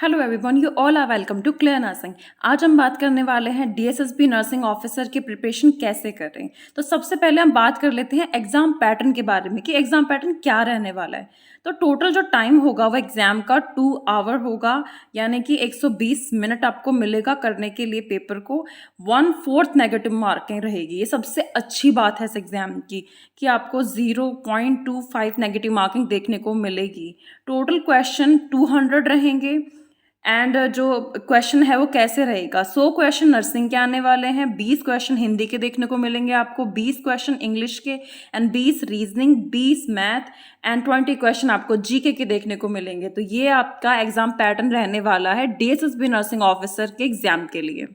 Hello everyone, you all are welcome to clear nursing. आज हम बात करने वाले हैं डीएसएसबी नर्सिंग ऑफिसर की प्रिपरेशन कैसे करें। तो सबसे पहले हम बात कर लेते हैं एग्जाम पैटर्न के बारे में कि एग्जाम पैटर्न क्या रहने वाला है। तो टोटल जो टाइम होगा वो एग्जाम का 2 आवर होगा, यानी कि 120 मिनट आपको मिलेगा करने के लिए पेपर को। 1/4 नेगेटिव मार्किंग रहेगी। ये सबसे अच्छी बात है इस एग्जाम की कि आपको 0.25 नेगेटिव मार्किंग देखने को मिलेगी। टोटल क्वेश्चन 200 रहेंगे एंड जो क्वेश्चन है वो कैसे रहेगा। 100 क्वेश्चन नर्सिंग के आने वाले हैं, 20 क्वेश्चन हिंदी के देखने को मिलेंगे आपको, 20 क्वेश्चन इंग्लिश के and 20 reasoning, 20 math and 20 question आपको जीके के देखने को मिलेंगे। तो ये आपका एग्जाम पैटर्न रहने वाला है डीएसएसबी नर्सिंग ऑफिसर के एग्जाम के लिए।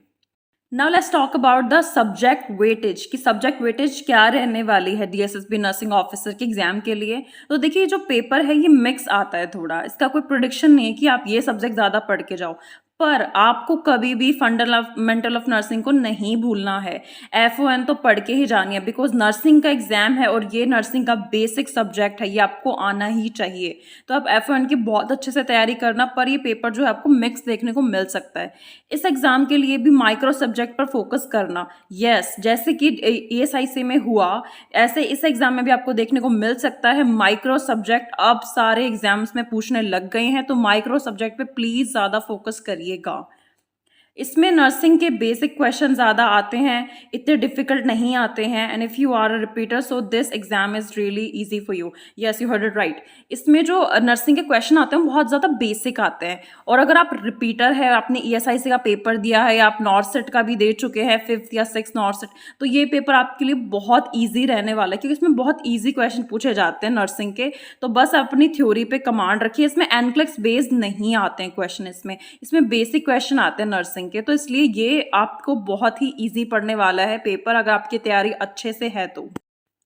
Now let's talk about the subject weightage कि सब्जेक्ट वेटेज क्या रहने वाली है डीएसएसबी नर्सिंग ऑफिसर के एग्जाम के लिए। तो देखिए, जो पेपर है ये मिक्स आता है थोड़ा, इसका कोई प्रोडिक्शन नहीं है कि आप ये सब्जेक्ट ज़्यादा पढ़ के जाओ, पर आपको कभी भी फंडामेंटल ऑफ नर्सिंग को नहीं भूलना है। एफओएन तो पढ़ के ही जानी है, बिकॉज नर्सिंग का एग्जाम है और ये नर्सिंग का बेसिक सब्जेक्ट है, ये आपको आना ही चाहिए। तो आप एफओएन की बहुत अच्छे से तैयारी करना, पर ये पेपर जो है आपको मिक्स देखने को मिल सकता है। इस एग्जाम के लिए भी माइक्रो सब्जेक्ट पर फोकस करना। यस, जैसे कि ईएसआईसी में हुआ, ऐसे इस एग्जाम में भी आपको देखने को मिल सकता है माइक्रो सब्जेक्ट। अब सारे एग्जाम्स में पूछने लग गए हैं, तो माइक्रो सब्जेक्ट पे प्लीज ज्यादा फोकस करिएगा। इसमें नर्सिंग के बेसिक क्वेश्चन ज़्यादा आते हैं, इतने डिफिकल्ट नहीं आते हैं। And if you are a repeater, so this exam is really easy for you. Yes, you heard it right. इसमें जो नर्सिंग के क्वेश्चन आते हैं बहुत ज़्यादा बेसिक आते हैं, और अगर आप रिपीटर है, आपने ईएसआईसी का पेपर दिया है या आप नॉर्थ सेट का भी दे चुके हैं, 5th या 6th नॉर्थ सेट, तो ये पेपर आपके लिए बहुत ईजी रहने वाला है, क्योंकि इसमें बहुत ईजी क्वेश्चन पूछे जाते हैं नर्सिंग के। तो बस अपनी थ्योरी पे कमांड रखिए। इसमें एनक्लेक्स बेस्ड नहीं आते हैं क्वेश्चन, इसमें बेसिक क्वेश्चन आते हैं नर्सिंग के। तो इसलिए ये आपको बहुत ही इजी पड़ने वाला है पेपर, अगर आपकी तैयारी अच्छे से है तो।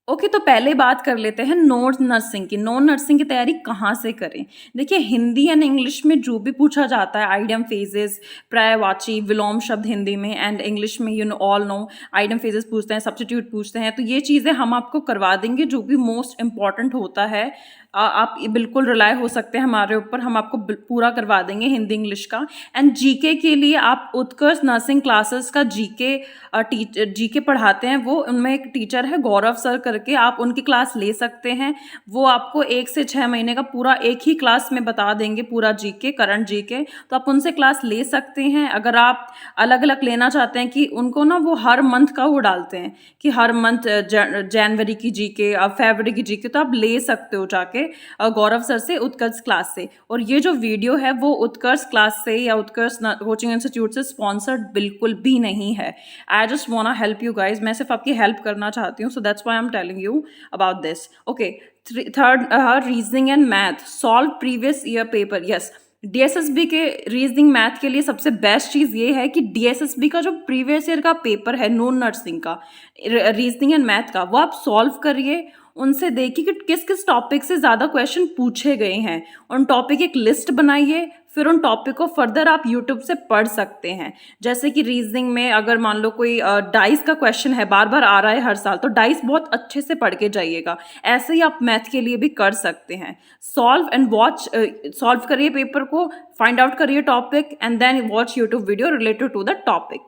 ओके, तो पहले बात कर लेते हैं नॉन नर्सिंग की। नॉन नर्सिंग की तैयारी कहाँ से करें। देखिए, हिंदी एंड इंग्लिश में जो भी पूछा जाता है, आइडियम फेजेस, पर्यायवाची, विलोम शब्द हिंदी में, एंड इंग्लिश में you all know idiom phases पूछते हैं, सब्स्टिट्यूट पूछते हैं, तो ये चीज़ें हम आपको करवा देंगे। जो भी मोस्ट इंपॉर्टेंट होता है, आप बिल्कुल रिलाय हो सकते हैं हमारे ऊपर, हम आपको पूरा करवा देंगे हिंदी इंग्लिश का। एंड जीके के लिए आप उत्कर्ष नर्सिंग क्लासेस का जीके पढ़ाते हैं, वो उनमें एक टीचर है गौरव सर करके, आप उनकी क्लास ले सकते हैं। वो आपको 1 से 6 महीने का पूरा एक ही क्लास में बता देंगे, पूरा जीके, करंट जीके। तो आप उनसे क्लास ले सकते हैं। अगर आप अलग अलग लेना चाहते हैं कि उनको ना वो हर मंथ का वो डालते हैं कि हर मंथ जनवरी की जीके, अब फरवरी की जीके, तो आप ले सकते हो जाके गौरव सर से, उत्कर्ष क्लास से। और ये जो वीडियो है वो उत्कर्ष क्लास से या उत्कर्ष कोचिंग इंस्टीट्यूट से स्पॉन्सर्ड बिल्कुल भी नहीं है। I just want to help you guys, मैं सिर्फ आपकी हेल्प करना चाहती हूँ, so that's why I am telling you about this. Okay, third, reasoning and math, solve previous year paper. Yes, DSSB के रीजनिंग मैथ के लिए सबसे बेस्ट चीज़ ये है कि डीएसएसबी का जो प्रीवियस ईयर का पेपर है नॉन नर्सिंग का, रीजनिंग एंड मैथ का, वो आप सॉल्व करिए। उनसे देखिए कि किस किस टॉपिक से ज़्यादा क्वेश्चन पूछे गए हैं, उन टॉपिक एक लिस्ट बनाइए, फिर उन टॉपिक को फर्दर आप यूट्यूब से पढ़ सकते हैं। जैसे कि रीजनिंग में अगर मान लो कोई डाइस का क्वेश्चन है, बार बार आ रहा है हर साल, तो डाइस बहुत अच्छे से पढ़ के जाइएगा। ऐसे ही आप मैथ के लिए भी कर सकते हैं। सॉल्व एंड वॉच, सॉल्व करिए पेपर को, फाइंड आउट करिए topic and then watch YouTube video related to the topic.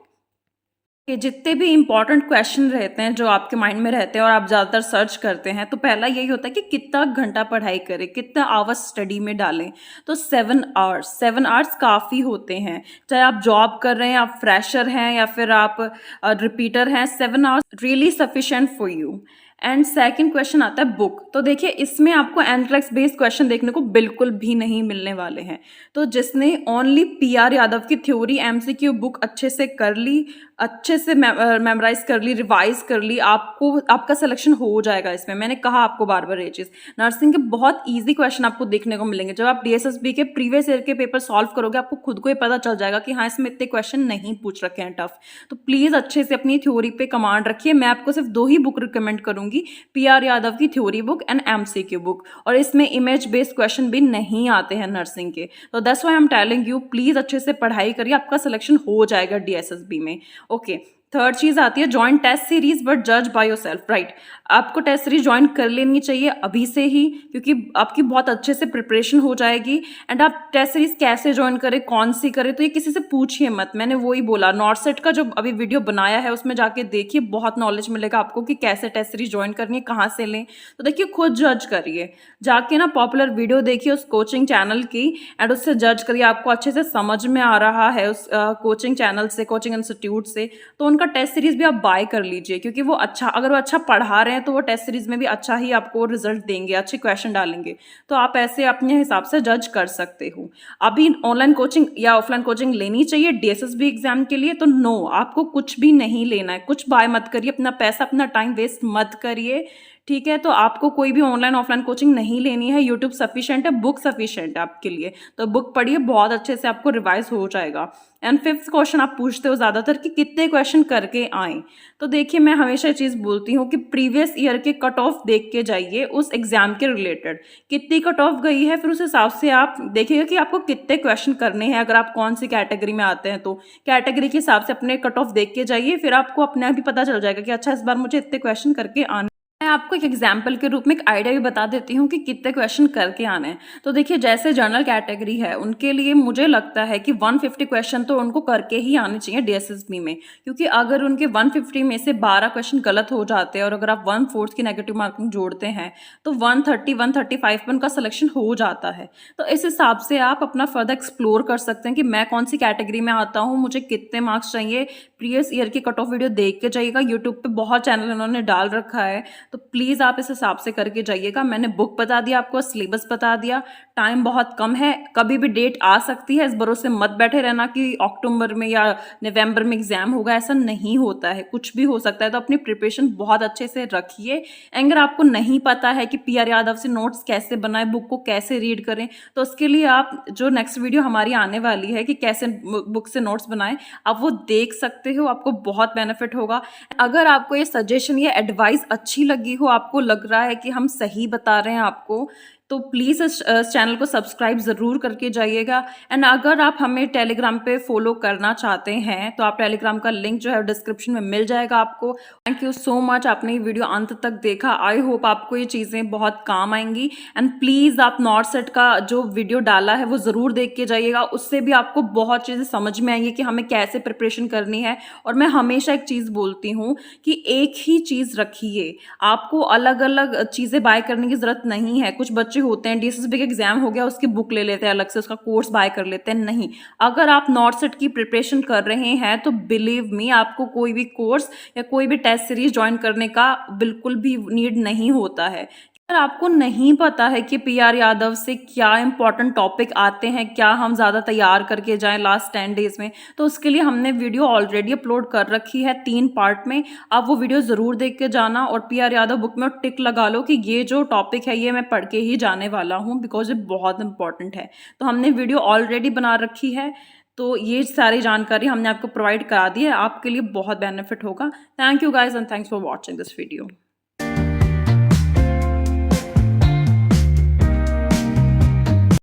कि जितने भी इंपॉर्टेंट क्वेश्चन रहते हैं जो आपके माइंड में रहते हैं और आप ज़्यादातर सर्च करते हैं, तो पहला यही होता है कि कितना घंटा पढ़ाई करें, कितना आवर्स स्टडी में डालें। तो 7 आवर्स काफ़ी होते हैं। चाहे आप जॉब कर रहे हैं, आप फ्रेशर हैं या फिर आप रिपीटर हैं, 7 hours really sufficient for you. And second question आता है बुक। तो देखिए, इसमें आपको एनक्लेक्स बेस्ड क्वेश्चन देखने को बिल्कुल भी नहीं मिलने वाले हैं। तो जिसने ओनली पीआर यादव की थ्योरी एमसीक्यू बुक अच्छे से कर ली, अच्छे से मेमोराइज कर ली, रिवाइज कर ली, आपका सिलेक्शन हो जाएगा इसमें। मैंने कहा आपको बार बार ये चीज़, नर्सिंग के बहुत इजी क्वेश्चन आपको देखने को मिलेंगे। जब आप डीएसएसबी के प्रीवियस ईयर के पेपर सॉल्व करोगे, आपको खुद को ही पता चल जाएगा कि हाँ, इसमें इतने क्वेश्चन नहीं पूछ रखे हैं टफ। तो प्लीज़ अच्छे से अपनी थ्योरी पे कमांड रखिए। मैं आपको सिर्फ 2 ही बुक रिकमेंड करूंगी, पीआर यादव की theory book and MCQ book, और इसमें इमेज बेस्ड क्वेश्चन भी नहीं आते हैं नर्सिंग के। तो that's why I am telling you, please अच्छे से पढ़ाई करिए, आपका सिलेक्शन हो जाएगा डीएसएसबी में। ओके, थर्ड चीज़ आती है जॉइन टेस्ट सीरीज बट जज बाय योरसेल्फ, राइट। आपको टेस्ट सीरीज ज्वाइन कर लेनी चाहिए अभी से ही, क्योंकि आपकी बहुत अच्छे से प्रिपरेशन हो जाएगी। एंड आप टेस्ट सीरीज कैसे ज्वाइन करें, कौन सी करें, तो ये किसी से पूछिए मत। मैंने वही बोला, नॉर्सेट का जो अभी वीडियो बनाया है उसमें जाके देखिए, बहुत नॉलेज मिलेगा आपको कि कैसे टेस्ट सीरीज ज्वाइन करनी है, कहाँ से लें। तो देखिए खुद जज करिए, जाके ना पॉपुलर वीडियो देखिए उस कोचिंग चैनल की एंड उससे जज करिए। आपको अच्छे से समझ में आ रहा है उस कोचिंग चैनल से, कोचिंग इंस्टीट्यूट से, तो उनका टेस्ट सीरीज भी आप बाय कर लीजिए, क्योंकि वो अच्छा, अगर वो अच्छा पढ़ा रहे हैं तो वो टेस्ट सीरीज में भी अच्छा ही आपको रिजल्ट देंगे, अच्छे क्वेश्चन डालेंगे। तो आप ऐसे अपने हिसाब से जज कर सकते हो। अभी ऑनलाइन कोचिंग या ऑफलाइन कोचिंग लेनी चाहिए डीएसएसबी एग्जाम के लिए, तो नो, आपको कुछ भी नहीं लेना है, कुछ बाय मत करिए, अपना पैसा अपना टाइम वेस्ट मत करिए, ठीक है। तो आपको कोई भी ऑनलाइन ऑफलाइन कोचिंग नहीं लेनी है, यूट्यूब सफिशिएंट है, बुक सफिशिएंट है आपके लिए। तो बुक पढ़िए, बहुत अच्छे से आपको रिवाइज हो जाएगा। एंड फिफ्थ क्वेश्चन आप पूछते हो ज़्यादातर कि कितने क्वेश्चन करके आएँ, तो देखिए मैं हमेशा ये चीज़ बोलती हूँ कि प्रीवियस ईयर के कट ऑफ देख के जाइए उस एग्जाम के रिलेटेड, कितनी कट ऑफ गई है, फिर उस हिसाब से आप देखिएगा कि आपको कितने क्वेश्चन करने हैं। अगर आप कौन सी कैटेगरी में आते हैं तो कैटेगरी के हिसाब से अपने कट ऑफ देख के जाइए, फिर आपको अपने आप ही पता चल जाएगा कि अच्छा इस बार मुझे इतने क्वेश्चन करके आने। मैं आपको एक एग्जाम्पल के रूप में एक आइडिया भी बता देती हूँ कि कितने क्वेश्चन करके आने हैं। तो देखिए जैसे जनरल कैटेगरी है उनके लिए मुझे लगता है कि 150 क्वेश्चन तो उनको करके ही आने चाहिए डीएसएसबी में, क्योंकि अगर उनके 150 में से 12 क्वेश्चन गलत हो जाते हैं और अगर आप 1/4 की नेगेटिव मार्किंग जोड़ते हैं तो 130 135 पे उनका सिलेक्शन हो जाता है। तो इस हिसाब से आप अपना फर्दर एक्सप्लोर कर सकते हैं कि मैं कौन सी कैटेगरी में आता हूँ, मुझे कितने मार्क्स चाहिए। प्रीवियस ईयर की कट ऑफ वीडियो देख के जाइएगा, यूट्यूब पे बहुत चैनल उन्होंने डाल रखा है, तो प्लीज़ आप इस हिसाब से करके जाइएगा। मैंने बुक बता दिया आपको, सिलेबस बता दिया, टाइम बहुत कम है, कभी भी डेट आ सकती है, इस भरोसे मत बैठे रहना कि अक्टूबर में या नवंबर में एग्जाम होगा, ऐसा नहीं होता है, कुछ भी हो सकता है। तो अपनी प्रिपरेशन बहुत अच्छे से रखिए। अगर आपको नहीं पता है कि पीआर यादव से नोट्स कैसे बनाए, बुक को कैसे रीड करें, तो उसके लिए आप जो नेक्स्ट वीडियो हमारी आने वाली है कि कैसे बुक से नोट्स बनाएं, आप वो देख सकते हो, आपको बहुत बेनिफिट होगा। अगर आपको ये सजेशन या एडवाइस अच्छी लगी हो, आपको लग रहा है कि हम सही बता रहे हैं आपको, तो प्लीज़ इस चैनल को सब्सक्राइब ज़रूर करके जाइएगा। एंड अगर आप हमें टेलीग्राम पे फॉलो करना चाहते हैं तो आप टेलीग्राम का लिंक जो है डिस्क्रिप्शन में मिल जाएगा आपको। थैंक यू सो मच, आपने ये वीडियो अंत तक देखा। आई होप आपको ये चीज़ें बहुत काम आएंगी। एंड प्लीज़ आप नॉर्सेट का जो वीडियो डाला है वो ज़रूर देख के जाइएगा, उससे भी आपको बहुत चीज़ें समझ में आएंगी कि हमें कैसे प्रिपरेशन करनी है। और मैं हमेशा एक चीज़ बोलती हूँ कि एक ही चीज़ रखिए, आपको अलग अलग चीज़ें बाय करने की ज़रूरत नहीं है। कुछ बच्चे होते हैं डीएसएसबी का एग्जाम हो गया उसकी बुक ले लेते हैं, अलग से उसका कोर्स बाय कर लेते हैं। नहीं, अगर आप नॉर्सेट की प्रिपरेशन कर रहे हैं तो बिलीव मी, आपको कोई भी कोर्स या कोई भी टेस्ट सीरीज ज्वाइन करने का बिल्कुल भी नीड नहीं होता है। अगर आपको नहीं पता है कि पीआर यादव से क्या इंपॉर्टेंट टॉपिक आते हैं, क्या हम ज़्यादा तैयार करके जाएं लास्ट 10 डेज में, तो उसके लिए हमने वीडियो ऑलरेडी अपलोड कर रखी है 3 पार्ट में। आप वो वीडियो ज़रूर देख के जाना और पीआर यादव बुक में टिक लगा लो कि ये जो टॉपिक है ये मैं पढ़ के ही जाने वाला हूँ, बिकॉज ये बहुत इंपॉर्टेंट है। तो हमने वीडियो ऑलरेडी बना रखी है, तो ये सारी जानकारी हमने आपको प्रोवाइड करा दी है, आपके लिए बहुत बेनिफिट होगा। Thank you guys and thanks for watching this video.